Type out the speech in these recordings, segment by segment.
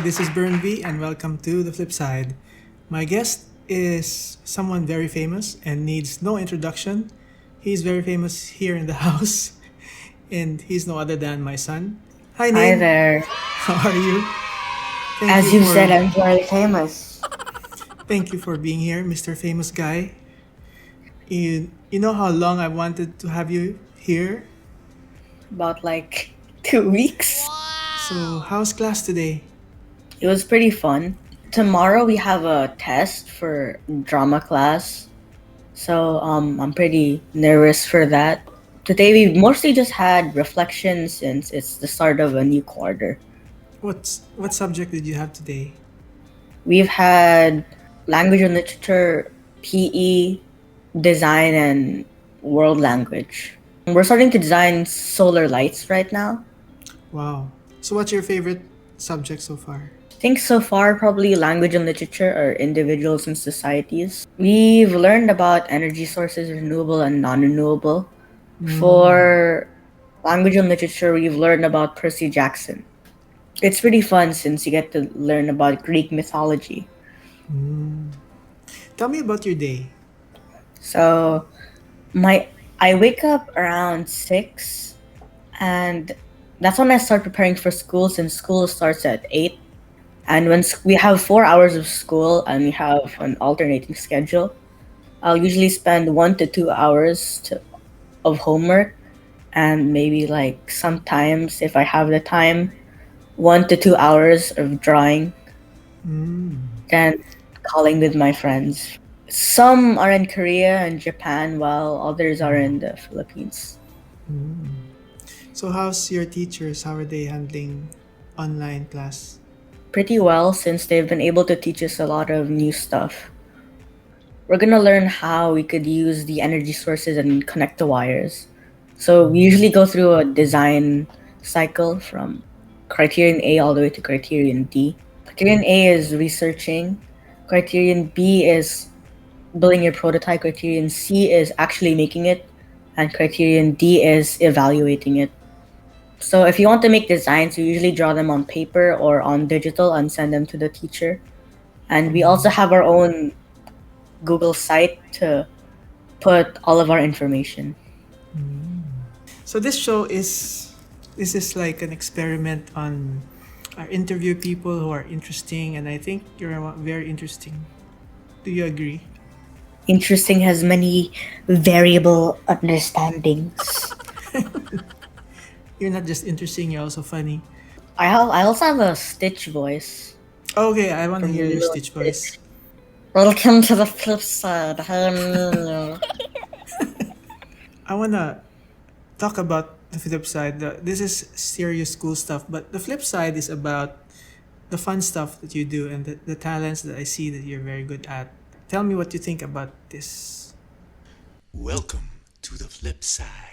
this is Burnby, and welcome to The Flip Side. My guest is someone very famous and needs no introduction. He's very famous here in the house, and he's no other than my son. Hi, Hi Nin. there. How are you? Thank As you you said, for I'm very famous. thank you for being here, Mr. Famous Guy. You know how long I wanted to have you here. About like 2 weeks. So, how's class today? It was pretty fun. Tomorrow we have a test for drama class. So I'm pretty nervous for that. Today we mostly just had reflection since it's the start of a new quarter. What subject did you have today? We've had language and literature, PE, design and world language. We're starting to design solar lights right now. Wow. So, what's your favorite subject so far? I think so far probably language and literature are individuals and societies. We've learned about energy sources, renewable and non-renewable. For language and literature, we've learned about Percy Jackson. It's pretty fun since you get to learn about Greek mythology. Tell me about your day. So my I wake up around 6 and that's when I start preparing for school since school starts at 8. And when we have 4 hours of school and we have an alternating schedule, I'll usually spend 1 to 2 hours of homework and maybe like sometimes if I have the time, 1 to 2 hours of drawing and calling with my friends. Some are in Korea and Japan while others are in the Philippines. So, how's your teachers? How are they handling online class? Pretty well since they've been able to teach us a lot of new stuff. We're gonna learn how we could use the energy sources and connect the wires. So we usually go through a design cycle from criterion A all the way to criterion D. Criterion A is researching, criterion B is building your prototype, criterion C is actually making it, and criterion D is evaluating it. So if you want to make designs, you usually draw them on paper or on digital and send them to the teacher. And we also have our own Google site to put all of our information. So, this is like an experiment on our interview people who are interesting, and I think you're very interesting. Do you agree? Interesting has many variable understandings. You're not just interesting; you're also funny. I also have a Stitch voice. Okay, I want to From hear your Lilo Stitch and voice. Stitch. Welcome to the flip side. I wanna talk about the flip side. This is serious school stuff, but the flip side is about the fun stuff that you do and the talents that I see that you're very good at. Tell me what you think about this. Welcome to the flip side.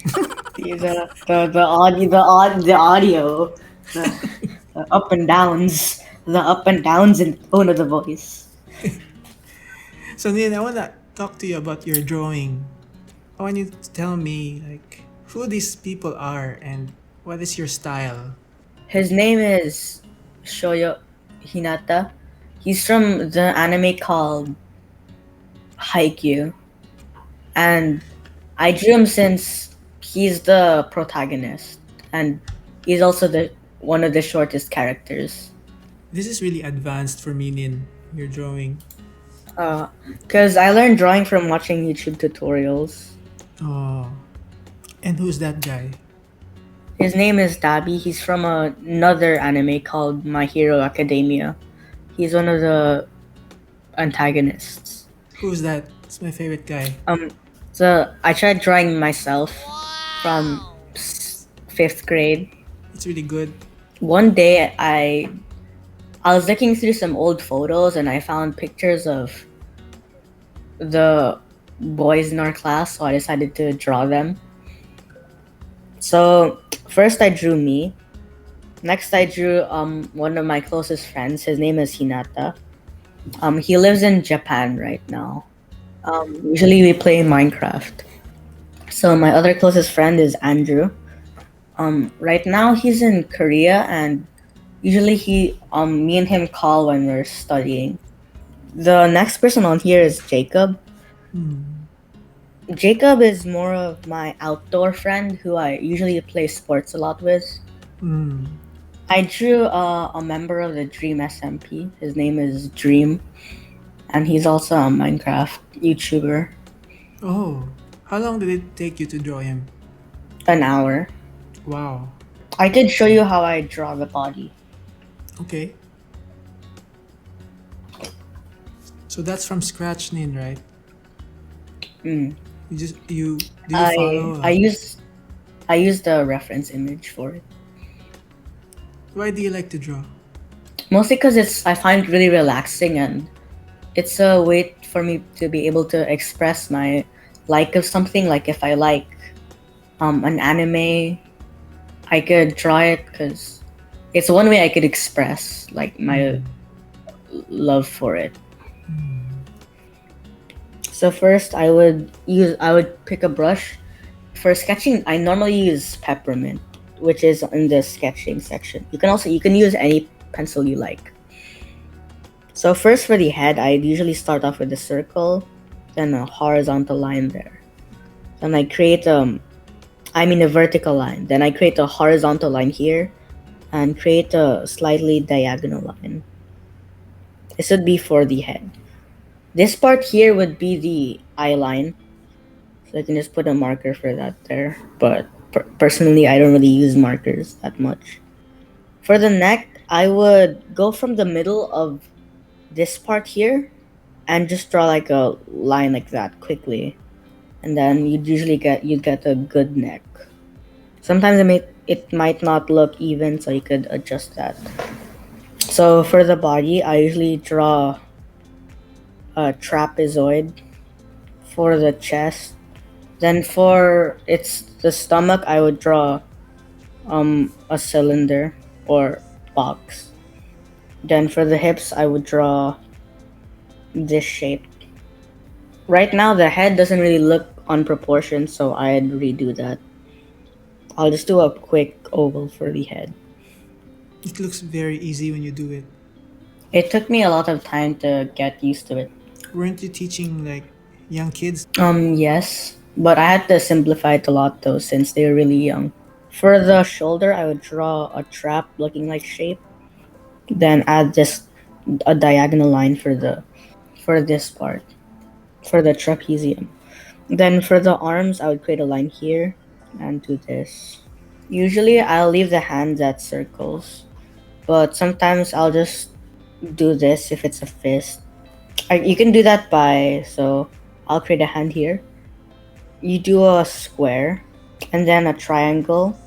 The audio, the up and downs in tone of the voice. So Nin, I wanna talk to you about your drawing. I want you to tell me like who these people are and what is your style. His name is Shoyo Hinata. He's from the anime called Haikyuu, and I drew him since he's the protagonist, and he's also the one of the shortest characters. This is really advanced for me, Nin. Your drawing. Because I learned drawing from watching YouTube tutorials. Oh, and who's that guy? His name is Dabi. He's from another anime called My Hero Academia. He's one of the antagonists. Who's that? It's my favorite guy. So I tried drawing myself from 5th grade. It's really good. One day I was looking through some old photos and I found pictures of the boys in our class, so I decided to draw them. So first I drew me. Next I drew one of my closest friends. His name is Hinata. He lives in Japan right now. Usually we play Minecraft. So my other closest friend is Andrew. Right now he's in Korea, and usually me and him call when we're studying. The next person on here is Jacob. Jacob is more of my outdoor friend who I usually play sports a lot with. I drew a member of the Dream SMP. His name is Dream, and he's also a Minecraft YouTuber. Oh, how long did it take you to draw him? An hour. Wow. I could show you how I draw the body. Okay. So that's from scratch, Nin, right? Mm. You do you follow? I use the reference image for it. Why do you like to draw? Mostly because I find it really relaxing, and it's a way for me to be able to express my like of something. Like if I like an anime, I could draw it because it's one way I could express like my love for it. So first I would pick a brush. For sketching, I normally use peppermint, which is in the sketching section. You can use any pencil you like. So first for the head, I usually start off with a circle, then a horizontal line there. Then I create a vertical line. Then I create a horizontal line here and create a slightly diagonal line. This would be for the head. This part here would be the eye line. So I can just put a marker for that there. But personally, I don't really use markers that much. For the neck, I would go from the middle of this part here and just draw like a line like that quickly. And then you'd get a good neck. Sometimes it might not look even, so you could adjust that. So for the body, I usually draw a trapezoid. For the chest, then for the stomach, I would draw a cylinder or box. Then for the hips, I would draw this shape. Right now, the head doesn't really look unproportioned, so I'd redo that. I'll just do a quick oval for the head. It looks very easy when you do it. It took me a lot of time to get used to it. Weren't you teaching like young kids? Yes, but I had to simplify it a lot though since they were really young. For the shoulder, I would draw a trap looking like shape, then add a diagonal line for this part, for the trapezium. Then for the arms, I would create a line here and do this. Usually, I'll leave the hands at circles, but sometimes I'll just do this if it's a fist. You can do that so I'll create a hand here. You do a square, and then a triangle,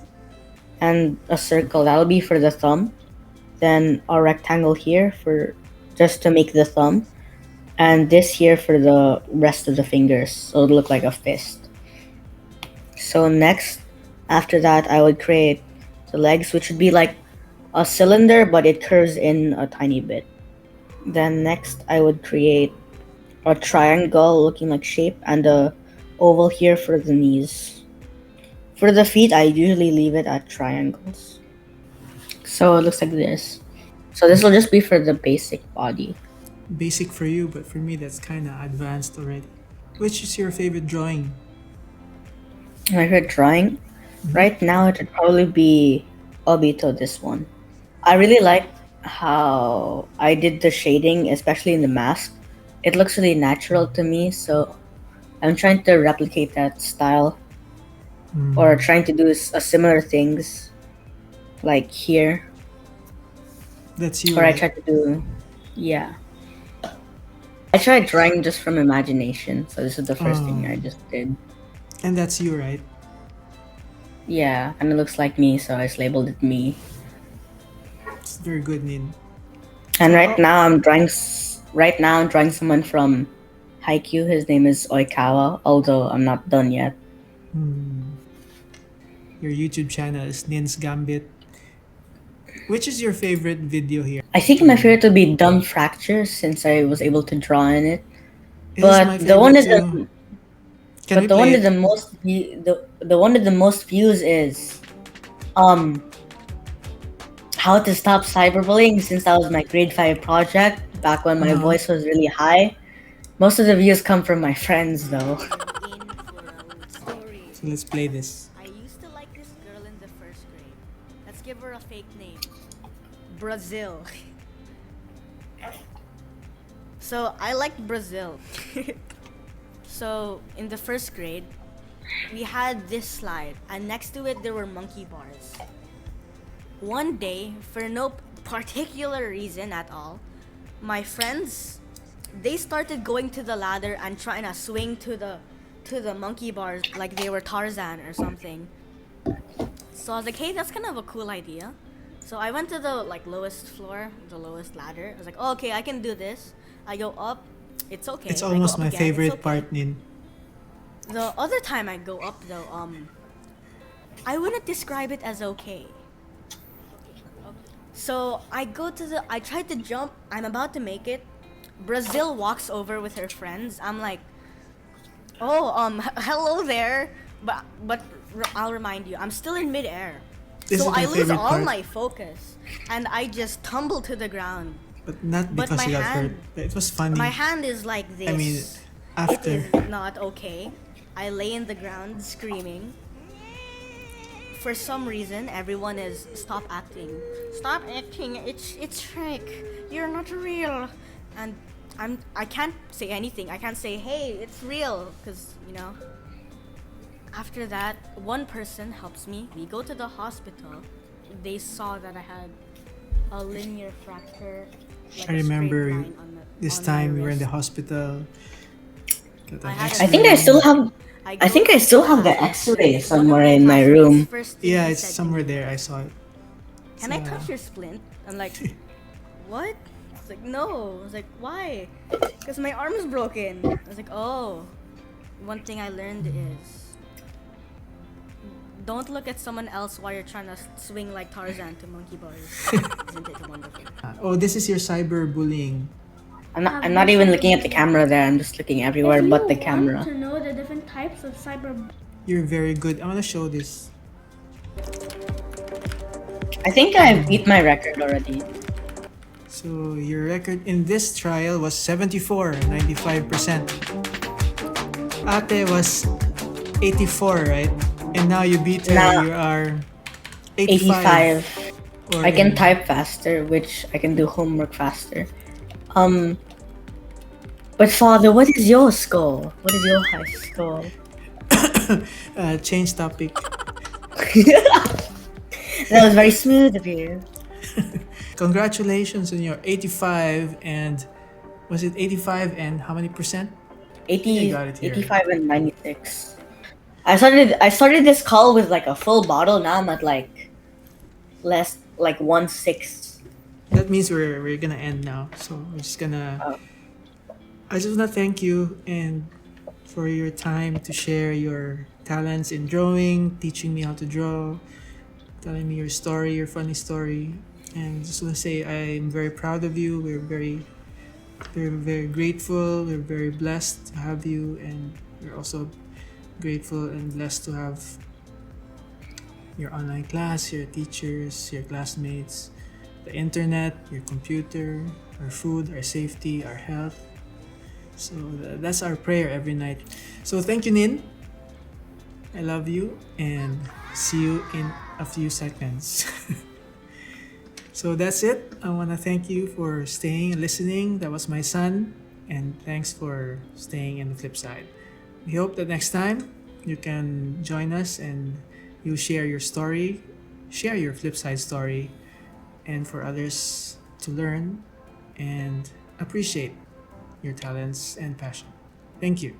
and a circle. That'll be for the thumb. Then a rectangle here for just to make the thumb, and this here for the rest of the fingers, so it'll look like a fist. So next, after that, I would create the legs, which would be like a cylinder, but it curves in a tiny bit. Then next, I would create a triangle looking like shape and a oval here for the knees. For the feet, I usually leave it at triangles. So it looks like this. So this will just be for the basic body. Basic for you, but for me that's kind of advanced already. Which is your favorite drawing? My favorite drawing? Right now, it would probably be Obito, this one. I really like how I did the shading, especially in the mask. It looks really natural to me, so I'm trying to replicate that style or trying to do similar things like here. That's you, Or right? I tried to do, yeah. I tried drawing just from imagination, so this is the first thing I just did. And that's you, right? Yeah, and it looks like me, so I just labeled it me. It's very good, Nin. And right now I'm drawing someone from Haikyuu. His name is Oikawa, although I'm not done yet. Your YouTube channel is Nin's Gambit. Which is your favorite video here? I think my favorite would be Dumb Fracture since I was able to draw in it. This is my But the one favorite with too. the Can we but the one play with it? the most the one with the most views is Um, how to stop cyberbullying, since that was my grade 5 project back when my voice was really high. Most of the views come from my friends though. So let's play this. I used to like this girl in the first grade. Let's give her a fake name. Brazil. So I liked Brazil. So in the first grade, we had this slide, and next to it there were monkey bars. One day, for no particular reason at all, my friends, they started going to the ladder and trying to swing to the monkey bars like they were Tarzan or something. So I was like, hey, that's kind of a cool idea. So I went to the lowest floor, the lowest ladder. I was like, oh, okay, I can do this. I go up, it's okay. It's I go almost up my again, it's favorite okay. part, Nin. The other time I go up though, I wouldn't describe it as okay. So I tried to jump, I'm about to make it. Brazil walks over with her friends. I'm like, oh, hello there. But I'll remind you, I'm still in midair. This So is my I lose favorite all part. my focus, and I just tumble to the ground. But not But because my you got hand- hurt. But it was funny. My hand is like this. I mean, It after. is not okay. I lay in the ground screaming. For some reason, everyone is stop acting. Stop acting. It's fake. You're not real. And I can't say anything. I can't say, hey, it's real, because After that, one person helps me. We go to the hospital. They saw that I had a linear fracture. Like I a straight remember line on this my time we were in the wrist. hospital. Got an I had I think I still have I think I still have the X-ray somewhere in my room. Yeah, it's somewhere there. I saw it. Can I touch your splint? I'm like, what? It's like, no. I was like, why? Because my arm is broken. I was like, oh. One thing I learned is don't look at someone else while you're trying to swing like Tarzan to monkey bars. Isn't it wonderful? Oh, this is your cyberbullying. I'm not even looking at the camera there. I'm just looking everywhere but the If you camera. want to know the different types of cyber You're very good. I want to show this. I think I beat my record already. So your record in this trial was 74, 95%. Ate was 84, right? And now you beat her. Now- You are 85. 85. Or I can in- type faster, which I can do homework faster. But father, what is your score? What is your high score? change topic. That was very smooth of you. Congratulations on your 85 and was it 85 and how many percent? 80, I got it here. 85 and 96. I started this call with like a full bottle. Now I'm at like less, like 1/6. That means we're gonna end now. So we're just gonna. I just wanna thank you and for your time to share your talents in drawing, teaching me how to draw, telling me your story, your funny story, and just wanna say I'm very proud of you. We're very grateful. We're very blessed to have you, and we're also grateful and blessed to have your online class, your teachers, your classmates, the internet, your computer, our food, our safety, our health. So that's our prayer every night. So thank you, Nin. I love you and see you in a few seconds. So that's it. I want to thank you for staying and listening. That was my son. And thanks for staying in the flip side. We hope that next time you can join us and you share your story, share your flip side story, and for others to learn and appreciate your talents and passion. Thank you.